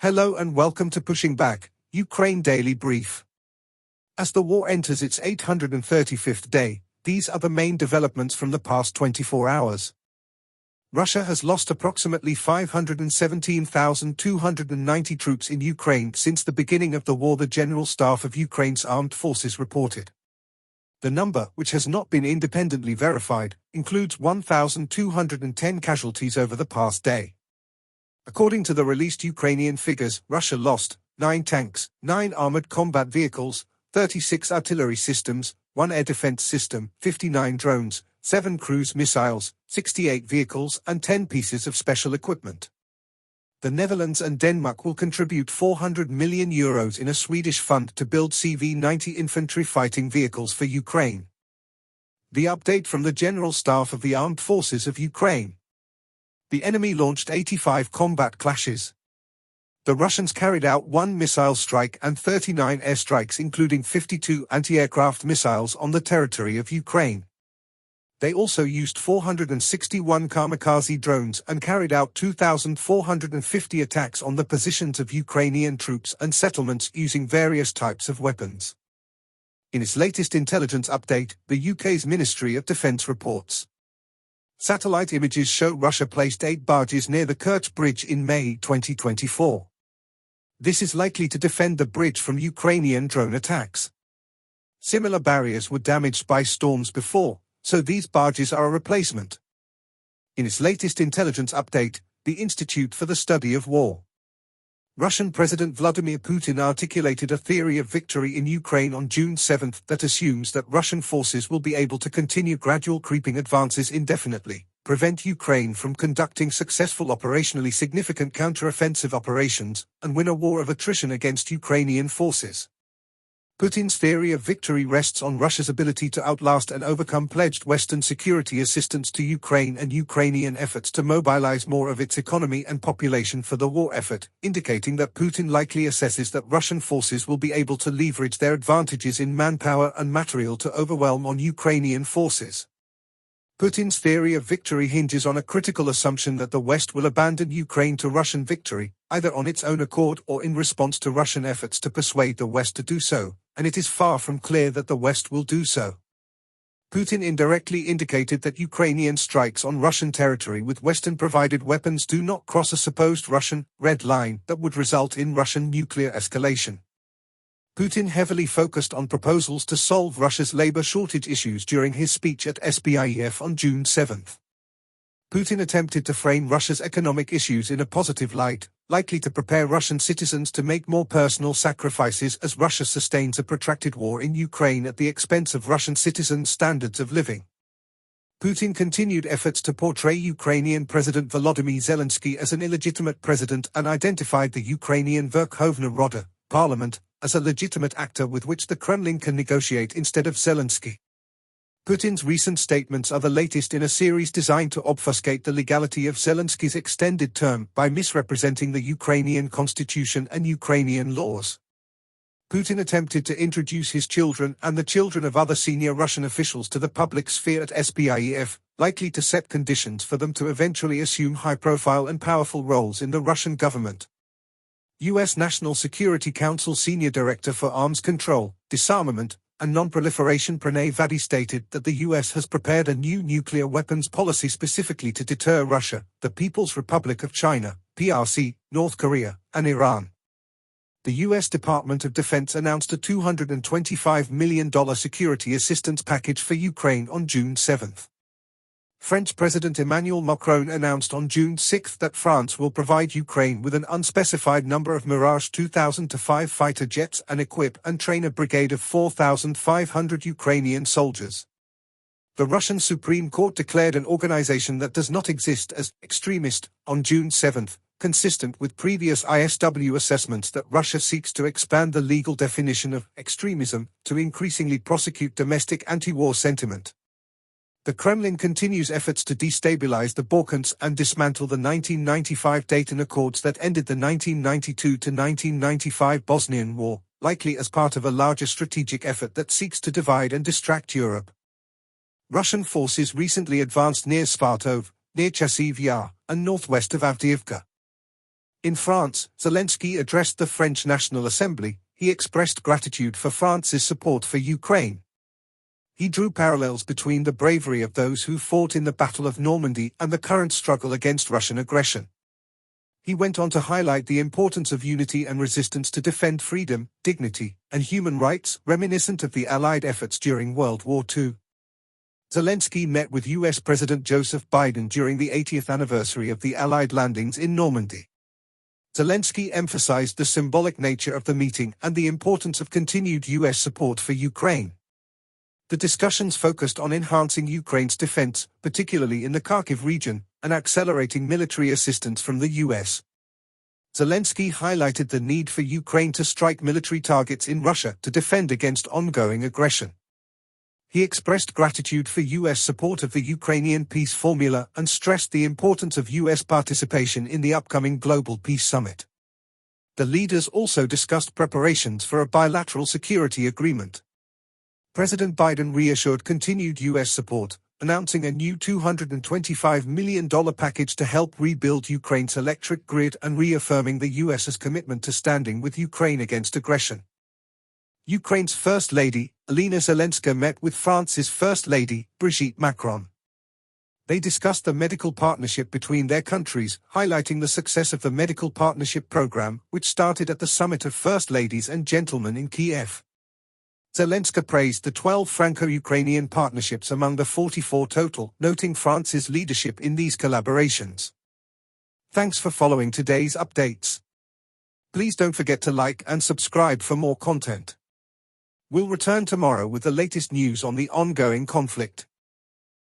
Hello and welcome to Pushing Back, Ukraine Daily Brief. As the war enters its 835th day, these are the main developments from the past 24 hours. Russia has lost approximately 517,290 troops in Ukraine since the beginning of the war, the General Staff of Ukraine's armed forces reported. The number, which has not been independently verified, includes 1,210 casualties over the past day. According to the released Ukrainian figures, Russia lost 9 tanks, 9 armored combat vehicles, 36 artillery systems, 1 air defense system, 59 drones, 7 cruise missiles, 68 vehicles and 10 pieces of special equipment. The Netherlands and Denmark will contribute €400 million in a Swedish fund to build CV-90 infantry fighting vehicles for Ukraine. The update from the General Staff of the Armed Forces of Ukraine. The enemy launched 85 combat clashes. The Russians carried out 1 missile strike and 39 airstrikes, including 52 anti-aircraft missiles on the territory of Ukraine. They also used 461 kamikaze drones and carried out 2,450 attacks on the positions of Ukrainian troops and settlements using various types of weapons. In its latest intelligence update, the UK's Ministry of Defence reports. Satellite images show Russia placed 8 barges near the Kerch Bridge in May 2024. This is likely to defend the bridge from Ukrainian drone attacks. Similar barriers were damaged by storms before, so these barges are a replacement. In its latest intelligence update, the Institute for the Study of War. Russian President Vladimir Putin articulated a theory of victory in Ukraine on June 7 that assumes that Russian forces will be able to continue gradual creeping advances indefinitely, prevent Ukraine from conducting successful operationally significant counter-offensive operations, and win a war of attrition against Ukrainian forces. Putin's theory of victory rests on Russia's ability to outlast and overcome pledged Western security assistance to Ukraine and Ukrainian efforts to mobilize more of its economy and population for the war effort, indicating that Putin likely assesses that Russian forces will be able to leverage their advantages in manpower and material to overwhelm on Ukrainian forces. Putin's theory of victory hinges on a critical assumption that the West will abandon Ukraine to Russian victory, either on its own accord or in response to Russian efforts to persuade the West to do so, and it is far from clear that the West will do so. Putin indirectly indicated that Ukrainian strikes on Russian territory with Western-provided weapons do not cross a supposed Russian red line that would result in Russian nuclear escalation. Putin heavily focused on proposals to solve Russia's labor shortage issues during his speech at SBIEF on June 7. Putin attempted to frame Russia's economic issues in a positive light, likely to prepare Russian citizens to make more personal sacrifices as Russia sustains a protracted war in Ukraine at the expense of Russian citizens' standards of living. Putin continued efforts to portray Ukrainian President Volodymyr Zelensky as an illegitimate president and identified the Ukrainian Verkhovna Rada, parliament, as a legitimate actor with which the Kremlin can negotiate instead of Zelensky. Putin's recent statements are the latest in a series designed to obfuscate the legality of Zelensky's extended term by misrepresenting the Ukrainian constitution and Ukrainian laws. Putin attempted to introduce his children and the children of other senior Russian officials to the public sphere at SBIEF, likely to set conditions for them to eventually assume high-profile and powerful roles in the Russian government. U.S. National Security Council Senior Director for Arms Control, Disarmament, and Non-Proliferation Pranay Vadi stated that the U.S. has prepared a new nuclear weapons policy specifically to deter Russia, the People's Republic of China, PRC, North Korea, and Iran. The U.S. Department of Defense announced a $225 million security assistance package for Ukraine on June 7. French President Emmanuel Macron announced on June 6 that France will provide Ukraine with an unspecified number of Mirage 2005 fighter jets and equip and train a brigade of 4,500 Ukrainian soldiers. The Russian Supreme Court declared an organization that does not exist as extremist on June 7, consistent with previous ISW assessments that Russia seeks to expand the legal definition of extremism to increasingly prosecute domestic anti-war sentiment. The Kremlin continues efforts to destabilize the Balkans and dismantle the 1995 Dayton Accords that ended the 1992–1995 Bosnian War, likely as part of a larger strategic effort that seeks to divide and distract Europe. Russian forces recently advanced near Svartov, near Chasiv Yar, and northwest of Avdiivka. In France, Zelensky addressed the French National Assembly. He expressed gratitude for France's support for Ukraine. He drew parallels between the bravery of those who fought in the Battle of Normandy and the current struggle against Russian aggression. He went on to highlight the importance of unity and resistance to defend freedom, dignity, and human rights, reminiscent of the Allied efforts during World War II. Zelensky met with U.S. President Joseph Biden during the 80th anniversary of the Allied landings in Normandy. Zelensky emphasized the symbolic nature of the meeting and the importance of continued U.S. support for Ukraine. The discussions focused on enhancing Ukraine's defense, particularly in the Kharkiv region, and accelerating military assistance from the U.S. Zelensky highlighted the need for Ukraine to strike military targets in Russia to defend against ongoing aggression. He expressed gratitude for U.S. support of the Ukrainian peace formula and stressed the importance of U.S. participation in the upcoming Global Peace Summit. The leaders also discussed preparations for a bilateral security agreement. President Biden reassured continued U.S. support, announcing a new $225 million package to help rebuild Ukraine's electric grid and reaffirming the U.S.'s commitment to standing with Ukraine against aggression. Ukraine's First Lady, Alina Zelenska, met with France's First Lady, Brigitte Macron. They discussed the medical partnership between their countries, highlighting the success of the Medical Partnership Program, which started at the Summit of First Ladies and Gentlemen in Kiev. Zelenska praised the 12 Franco-Ukrainian partnerships among the 44 total, noting France's leadership in these collaborations. Thanks for following today's updates. Please don't forget to like and subscribe for more content. We'll return tomorrow with the latest news on the ongoing conflict.